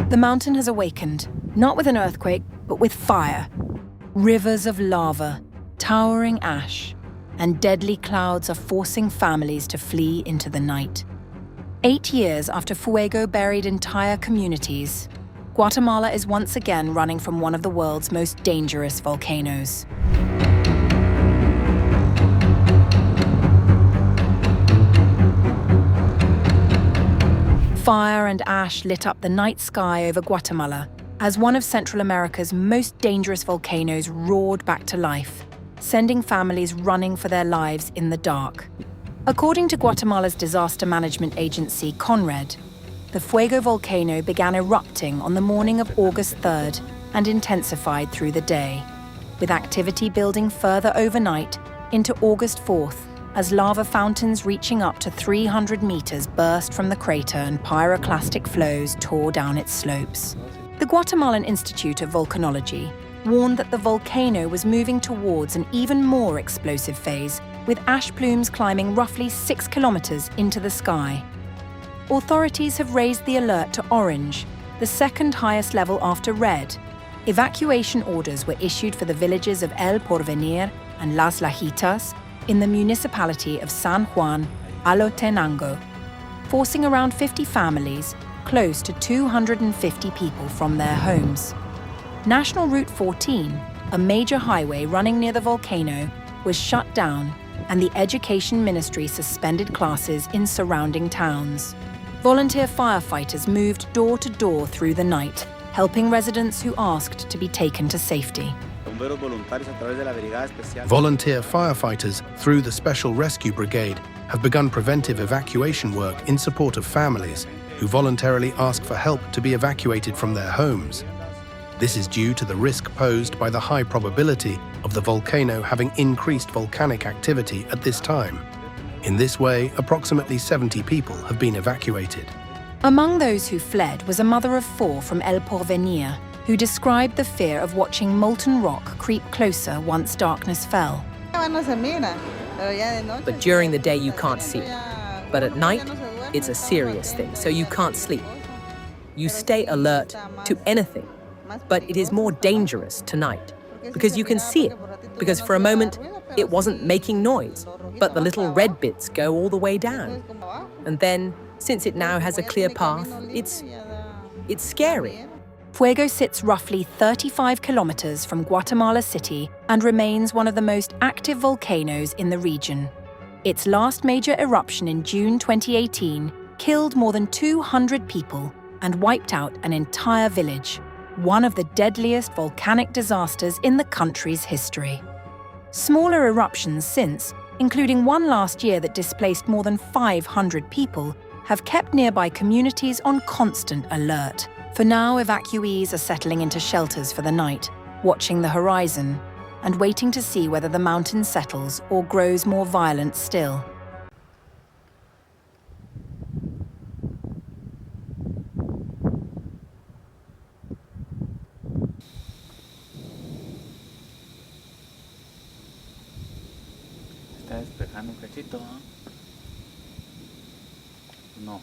The mountain has awakened, not with an earthquake, but with fire. Rivers of lava, towering ash, and deadly clouds are forcing families to flee into the night. 8 years after Fuego buried entire communities, Guatemala is once again running from one of the world's most dangerous volcanoes. Fire and ash lit up the night sky over Guatemala as one of Central America's most dangerous volcanoes roared back to life, sending families running for their lives in the dark. According to Guatemala's disaster management agency, CONRED, the Fuego volcano began erupting on the morning of August 3rd and intensified through the day, with activity building further overnight into August 4th as lava fountains reaching up to 300 meters burst from the crater and pyroclastic flows tore down its slopes. The Guatemalan Institute of Volcanology warned that the volcano was moving towards an even more explosive phase, with ash plumes climbing roughly 6 kilometers into the sky. Authorities have raised the alert to orange, the second highest level after red. Evacuation orders were issued for the villages of El Porvenir and Las Lajitas in the municipality of San Juan, Alotenango, forcing around 50 families, close to 250 people from their homes. National Route 14, a major highway running near the volcano, was shut down, and the Education Ministry suspended classes in surrounding towns. Volunteer firefighters moved door to door through the night, helping residents who asked to be taken to safety. Volunteer firefighters through the Special Rescue Brigade have begun preventive evacuation work in support of families who voluntarily ask for help to be evacuated from their homes. This is due to the risk posed by the high probability of the volcano having increased volcanic activity at this time. In this way, approximately 70 people have been evacuated. Among those who fled was a mother of 4 from El Porvenir, who described the fear of watching molten rock creep closer once darkness fell. But during the day you can't see it. But at night, it's a serious thing, so you can't sleep. You stay alert to anything, but it is more dangerous tonight because you can see it, because for a moment it wasn't making noise, but the little red bits go all the way down. And then, since it now has a clear path, it's scary. Fuego sits roughly 35 kilometers from Guatemala City and remains one of the most active volcanoes in the region. Its last major eruption in June 2018 killed more than 200 people and wiped out an entire village, one of the deadliest volcanic disasters in the country's history. Smaller eruptions since, including one last year that displaced more than 500 people, have kept nearby communities on constant alert. For now, evacuees are settling into shelters for the night, watching the horizon, and waiting to see whether the mountain settles or grows more violent still. Está despejando un cachito, ¿no? No.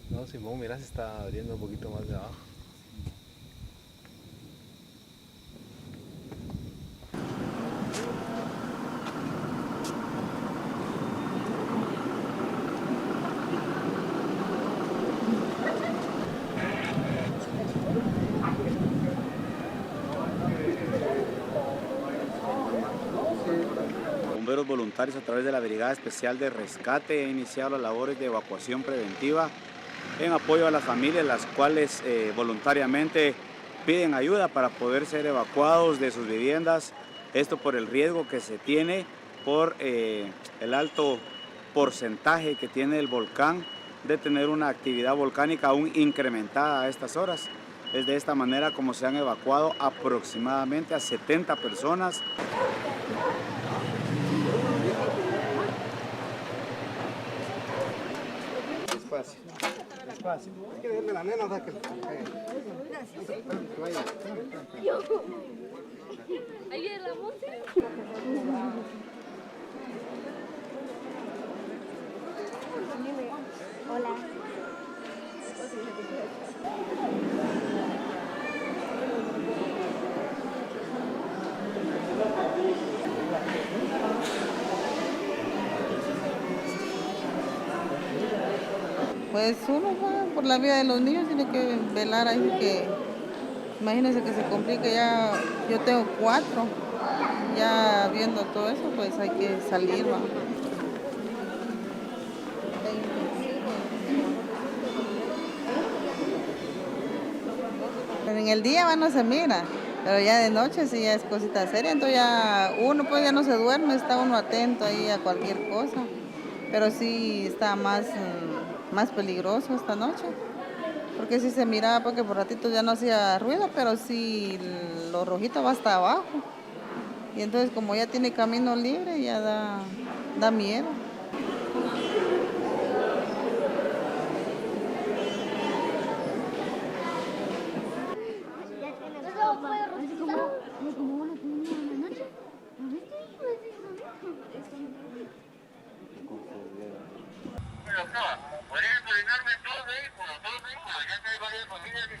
No, Simón, mira, se está abriendo un poquito más de abajo. Bomberos voluntarios a través de la Brigada Especial de Rescate han iniciado las labores de evacuación preventiva en apoyo a las familias, las cuales voluntariamente piden ayuda para poder ser evacuados de sus viviendas. Esto por el riesgo que se tiene por el alto porcentaje que tiene el volcán de tener una actividad volcánica aún incrementada a estas horas. Es de esta manera como se han evacuado aproximadamente a 70 personas. Despacio, despacio. Hay que dejarme la nena, o sea que... Ahí viene la música. Hola. Pues uno por la vida de los niños tiene que velar ahí que, imagínense que se complique ya, yo tengo 4, ya viendo todo eso pues hay que salir, ¿va? En el día no se mira, pero ya de noche sí ya es cosita seria, entonces ya uno pues ya no se duerme, está uno atento ahí a cualquier cosa, pero sí está más peligroso esta noche, porque sí se miraba porque por ratito ya no hacía ruido, pero sí lo rojito va hasta abajo, y entonces como ya tiene camino libre ya da miedo. Por ejemplo, enorme todo vehículo, ya que hay varias familias que